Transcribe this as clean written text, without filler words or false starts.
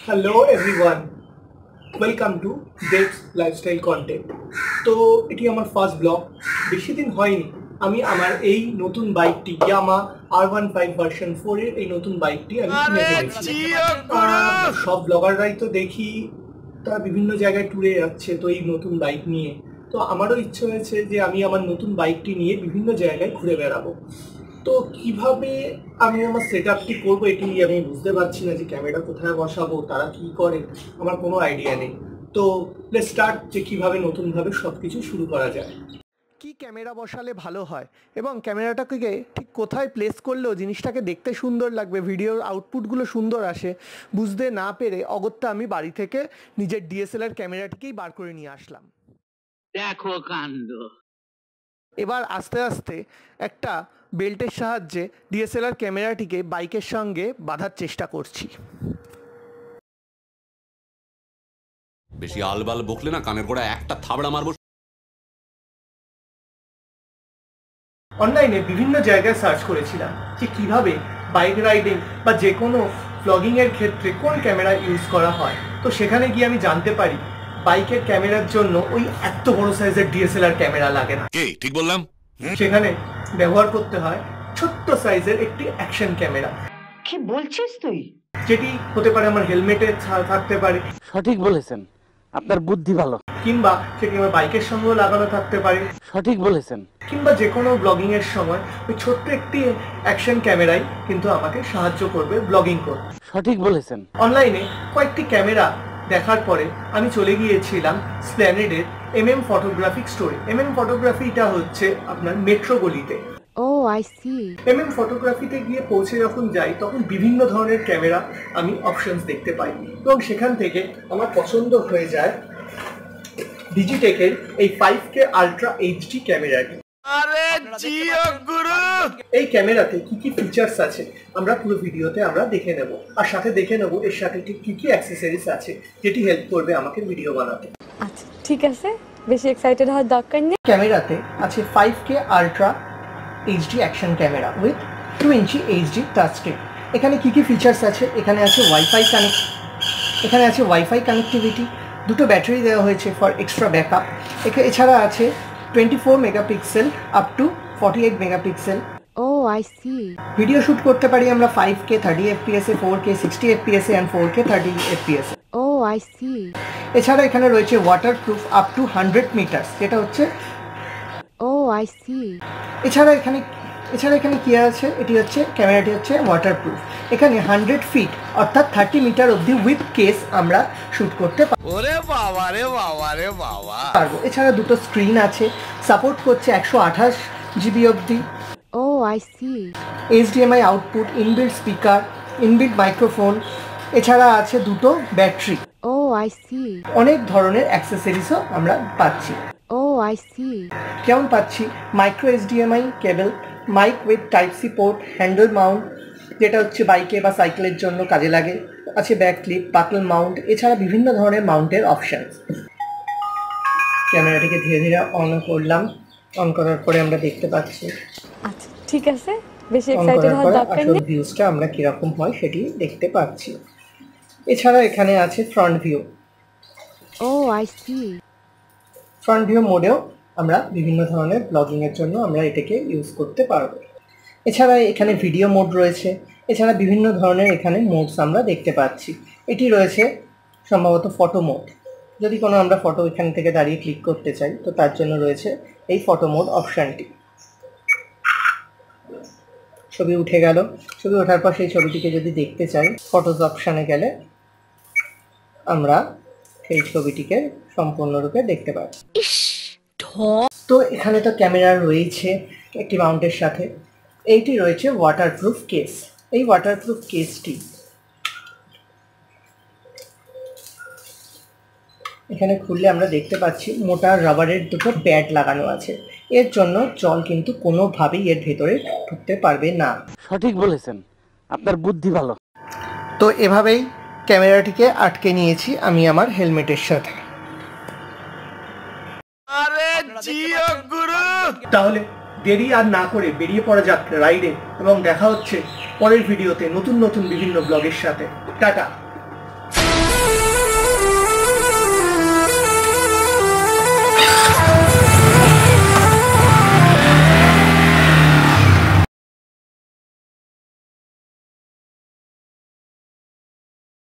Hello everyone, welcome to দেবস lifestyle content. তো এটি আমার ফার্স্ট ব্লগ। বেশি দিন হয়নি আমি আমার এই নতুন বাইকটি ইয়ামা R15 ভার্সন 4 এর এই নতুন বাইকটি আমি কিনে ফেলেছি। সব ব্লগাররাই তো দেখি তারা বিভিন্ন জায়গায় ট্যুরে যাচ্ছে তো এই নতুন বাইক নিয়ে। তো আমারও ইচ্ছে হয়েছে যে আমি আমার নতুন বাইকটি নিয়ে বিভিন্ন জায়গায় ঘুরে বেড়াবো। তো কিভাবে আমি আমার সেট আপটি করবো এটি আমি বুঝতে পারছি না, যে ক্যামেরা কোথায় বসাবো, তারা কি করে, আমার কোনো আইডিয়া নেই। তো লেটস স্টার্ট, যে কিভাবে নতুনভাবে সব কিছু শুরু করা যায়। কি ক্যামেরা বসালে ভালো হয় এবং ক্যামেরাটাকে ঠিক কোথায় প্লেস করলেও জিনিসটাকে দেখতে সুন্দর লাগবে, ভিডিওর আউটপুটগুলো সুন্দর আসে, বুঝতে না পেরে অগত্যা আমি বাড়ি থেকে নিজের ডিএসএলআর ক্যামেরাটিকেই বার করে নিয়ে আসলাম। দেখো কাণ্ড। এবার আস্তে আস্তে একটা বেল্টের সাহায্যে ডিএসএলআর ক্যামেরাটিকে বাইকের সঙ্গে বাঁধার চেষ্টা করছি। বেশি আলবাল বকলে না কানের গোড়া একটা থাবড়া মারবো। অনলাইনে বিভিন্ন জায়গায় সার্চ করেছিলাম যে কিভাবে বাইক রাইডিং বা যে কোনো ব্লগিংয়ের ক্ষেত্রে কোন ক্যামেরা ইউজ করা হয়। তো সেখানে গিয়ে আমি জানতে পারি বাইকের ক্যামেরার জন্য ওই এত বড় সাইজের ডিএসএলআর ক্যামেরা লাগে না। ঠিক বললাম? সেখানে ব্যবহার করতে হয় ছোট্ট সাইজের একটি অ্যাকশন ক্যামেরা। কি বলছিস তুই? যেটি হতে পারে আমার হেলমেটে থাকতে পারে। সঠিক বলেছেন, আপনার বুদ্ধি ভালো। কিংবা সেটি আমার বাইকের সঙ্গেও লাগানো থাকতে পারে। সঠিক বলেছেন। কিংবা যে কোনো ব্লগিং এর সময় ওই ছোট্ট একটি অ্যাকশন ক্যামেরাই কিন্তু আমাকে সাহায্য করবে ব্লগিং করতে। সঠিক বলেছেন। অনলাইনে কয়েকটি ক্যামেরা দেখার পরে আমি চলে গিয়েছিলাম স্প্ল্যানেডের ফটোগ্রাফিক স্টোরে। ফটোগ্রাফিটা হচ্ছে আপনার মেট্রো গলিতে। ও আই সি। ফটোগ্রাফিতে গিয়ে পৌঁছে যখন যাই তখন বিভিন্ন ধরনের ক্যামেরা আমি অপশনস দেখতে পাই এবং সেখান থেকে আমার পছন্দ হয়ে যায় ডিজিটেকের এই 5K আলট্রা এইচডি ক্যামেরাটি। এই ক্যামেরাতে কি কি ফিচার্স আছে আমরা পুরো ভিডিওতে আমরা দেখে নেব, আর সাথে দেখে নেব এর সাথে কি কি অ্যাক্সেসরিজ আছে যেটি হেল্প করবে আমাকে ভিডিও বানাতে। আচ্ছা ঠিক আছে, বেশি এক্সাইটেড হওয়ার দরকার নেই। ক্যামেরাতে আছে 5K ultra HD action camera with 2 inch HD touch screen. এখানে কি কি ফিচার্স আছে? এখানে আছে ওয়াইফাই কানেক্টিভিটি, দুটো ব্যাটারি দেওয়া হয়েছে ফর এক্সট্রা ব্যাকআপ। এছাড়া আছে 24 মেগাপিক্সেল আপ টু 48 মেগাপিক্সেল। ও আই সি। ভিডিও শুট করতে পারি আমরা 5K 30 FPS এ, 4K 60 FPS এ, 4K 30 FPS এ। ও আই সি। এছাড়া এখানে রয়েছে ওয়াটারপ্রুফ আপ টু 100 মিটার, যেটা হচ্ছে ও আই সি। এছাড়া এখানে কি আছে? এটি হচ্ছে ক্যামেরাটি হচ্ছে ওয়াটারপ্রুফ। এখানে 100 ফিট অর্থাৎ 30 মিটার অবধি উইথ কেস আমরা শুট করতে পারবো। এছাড়া দুটো স্ক্রিন আছে, সাপোর্ট করছে 128 GB অবধি। Oh I see. HDMI output, inbuilt speaker, inbuilt microphone. এছাড়া আছে দুটো ব্যাটারি। O I C. অনেক ধরনের অ্যাক্সেসরিজও আমরা পাচ্ছি। ও আই সি। যেমন পাচ্ছি micro HDMI cable, mic with type C port, handle mount যেটা হচ্ছে বাইকে বা সাইকেলের জন্য কাজে লাগে, আছে ব্যাক ক্লিপ, বাকল মাউন্ট, এছাড়া বিভিন্ন ধরনের মাউন্টের অপশান। ক্যামেরাটিকে ধীরে ধীরে অন করলাম। অন করার পরে আমরা দেখতে পাচ্ছি আচ্ছা ঠিক আছে, বেশি এক্সাইটেড হওয়ার দরকার নেই। ভিউজটা আমরা কিরকম হয় সেটি দেখতে পাচ্ছি। এছাড়া এখানে আছে front view. Oh I see. Front view মোডেও আমরা বিভিন্ন ধরনের ব্লগিংয়ের জন্য আমরা এটাকে ইউজ করতে পারবো। এছাড়া এখানে ভিডিও মোড রয়েছে। এছাড়া বিভিন্ন ধরনের এখানে মোডস আমরা দেখতে পাচ্ছি। এটি রয়েছে সম্ভবত ফটো মোড। যদি কোনো আমরা ফটো এখান থেকে দাঁড়িয়ে ক্লিক করতে চাই তো তার জন্য রয়েছে এই ফটো মোড অপশানটি। ছবি উঠে গেল। ছবি ওঠার পর সেই ছবিটিকে যদি দেখতে চাই ফটোজ অপশানে গেলে আমরা সেই ছবিটিকে সম্পূর্ণরূপে দেখতে পাচ্ছি। তো এখানে তো ক্যামেরা রয়েছে একটি মাউন্টের সাথে। এইটি রয়েছে ওয়াটারপ্রুফ কেস। এই ওয়াটারপ্রুফ কেসটি এখানে খুললে আমরা দেখতে পাচ্ছি মোটা রাবারের দুটো প্যাড লাগানো আছে। এর জন্য জল কিন্তু কোনোভাবেই এর ভেতরে ঢুকতে পারবে না। সঠিক বলেছেন, আপনার বুদ্ধি ভালো। তো এভাবেই ক্যামেরাটিকে আটকে নিয়েছি আমি আমার হেলমেটের সাথে। তাহলে দেরি আর না করে বেরিয়ে পড়া যাক রাইডে, এবং দেখা হচ্ছে পরের ভিডিওতে নতুন নতুন বিভিন্ন ব্লগের সাথে। টাটা।